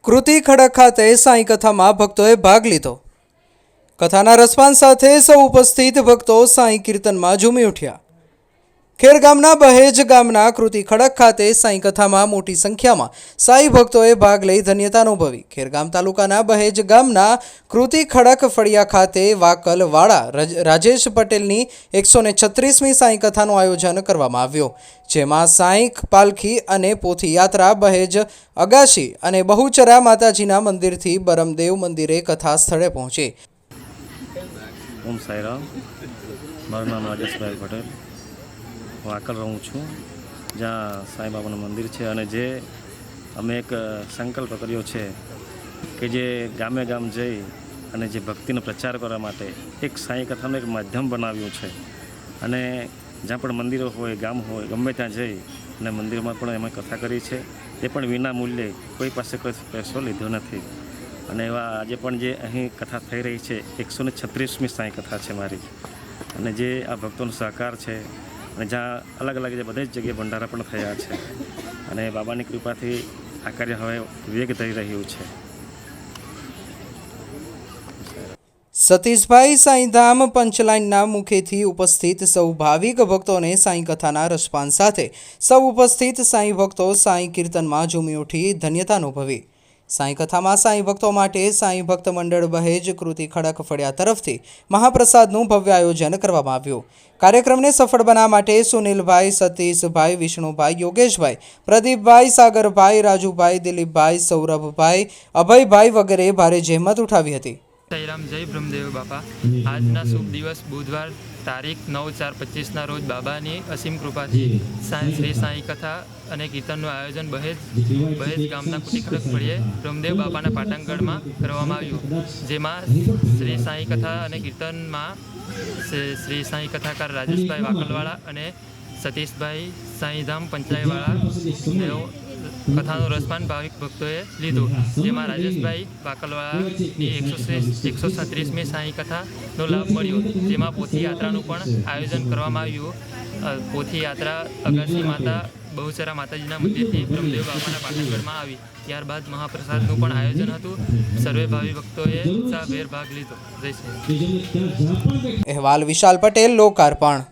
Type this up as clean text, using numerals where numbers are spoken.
કૃતિ ખડક ખાતે સાંઈ કથામાં ભક્તોએ ભાગ લીધો। કથાના રસપાન સાથે સૌ ઉપસ્થિત ભક્તો સાંઈ કીર્તનમાં ઝૂમી ઉઠ્યા। ખેરગામના બહેજ ગામના કૃતિ ખડક ખાતે સાંઈ કથામાં મોટી સંખ્યામાં સાંઈ ભક્તોએ ભાગ લઈ ધન્યતા અનુભવી। ખેરગામ તાલુકાના બહેજ ગામના કૃતિ ખડક ફળિયા ખાતે વાકલવાળા રાજેશ પટેલની 136મી સાંઈ કથાનું આયોજન કરવામાં આવ્યું, જેમાં સાંઈ પાલખી અને પોથી યાત્રા બહેજ અગાશી અને બહુચરા માતાજીના મંદિરથી બરમદેવ મંદિરે કથા સ્થળે પહોંચી। ઓમ સાઈરામ, મારું નામ રાજેશભાઈ પટેલ, વાકલ રહું છું, જ્યાં સાંઈ બાબાનું મંદિર છે। અને જે અમે એક સંકલ્પ કર્યો છે કે જે ગામે ગામ જઈ અને જે ભક્તિનો પ્રચાર કરવા માટે એક સાંઈ કથાનું એક માધ્યમ બનાવ્યું છે। અને જ્યાં પણ મંદિરો હોય, ગામ હોય, ગમે ત્યાં જઈ અને મંદિરમાં પણ એમાં કથા કરી છે, તે પણ વિના મૂલ્યે, કોઈ પાસે કોઈ પૈસો લીધો નથી। અને એવા આજે પણ જે અહીં કથા થઈ રહી છે, 136મી સાંઈ કથા છે મારી। અને જે આ ભક્તોનો સહકાર છે, અને જ્યાં અલગ અલગ જે બધી જ જગ્યાએ ભંડારા પણ થયા છે, અને બાબાની કૃપાથી આ કાર્ય હવે વેગ થઈ રહ્યું છે। સતીશભાઈ સાંઈધામ પંચલાઇનના મુખેથી ઉપસ્થિત સૌ ભાવિક ભક્તોને સાંઈ કથાના રસપાન સાથે સૌ ઉપસ્થિત સાંઈ ભક્તો સાંઈ કીર્તનમાં ઝૂમી ઉઠી ધન્યતા અનુભવી। સાંઈ કથામાં સાંઈ ભક્તો માટે સાંઈ ભક્ત મંડળ બહેજ કૃતિ ખડક ફળિયા તરફથી મહાપ્રસાદનું ભવ્ય આયોજન કરવામાં આવ્યું। કાર્યક્રમને સફળ બનાવવા માટે સુનિલભાઈ, સતીશભાઈ, વિષ્ણુભાઈ, યોગેશભાઈ, પ્રદીપભાઈ, સાગરભાઈ, રાજુભાઈ, દિલીપભાઈ, સૌરભભાઈ, અભયભાઈ વગેરે ભારે જહેમત ઉઠાવી હતી। સાઈરામ, જય બ્રહ્મદેવ બાપા। આજના શુભ દિવસ બુધવાર તારીખ 9/4/25ના રોજ બાબાની અસીમ કૃપાથી શ્રી સાંઈ કથા અને કીર્તનનું આયોજન બહેજ ગામના કૃતિ ખડક ફળિયે બ્રહ્મદેવ બાપાના પાટણગઢમાં કરવામાં આવ્યું, જેમાં શ્રી સાંઈ કથા અને કીર્તનમાં શ્રી સાંઈ કથાકાર રાજેશભાઈ વાકલવાળા અને સતીશભાઈ સાંઈધામ પંચલાઈવાળા તેઓ કથાનું રસપાન ભાવિક ભક્તોએ લીધું, જેમાં રાજેશભાઈ વાકલવાળાની 136મી સાંઈ કથાનો લાભ મળ્યો, જેમાં પોથી યાત્રાનું પણ આયોજન કરવામાં આવ્યું। પોથી યાત્રા અગાસી માતા બહુચરા માતાજીના મંદિરથી બ્રહ્મદેવ બાપાના પાટણગઢમાં આવી। ત્યારબાદ મહાપ્રસાદનું પણ આયોજન હતું। સર્વે ભાવિ ભક્તોએ ઉત્સાહભેર ભાગ લીધો। જય શ્રી રામ। અહેવાલ વિશાલ પટેલ, લોકાર્પણ।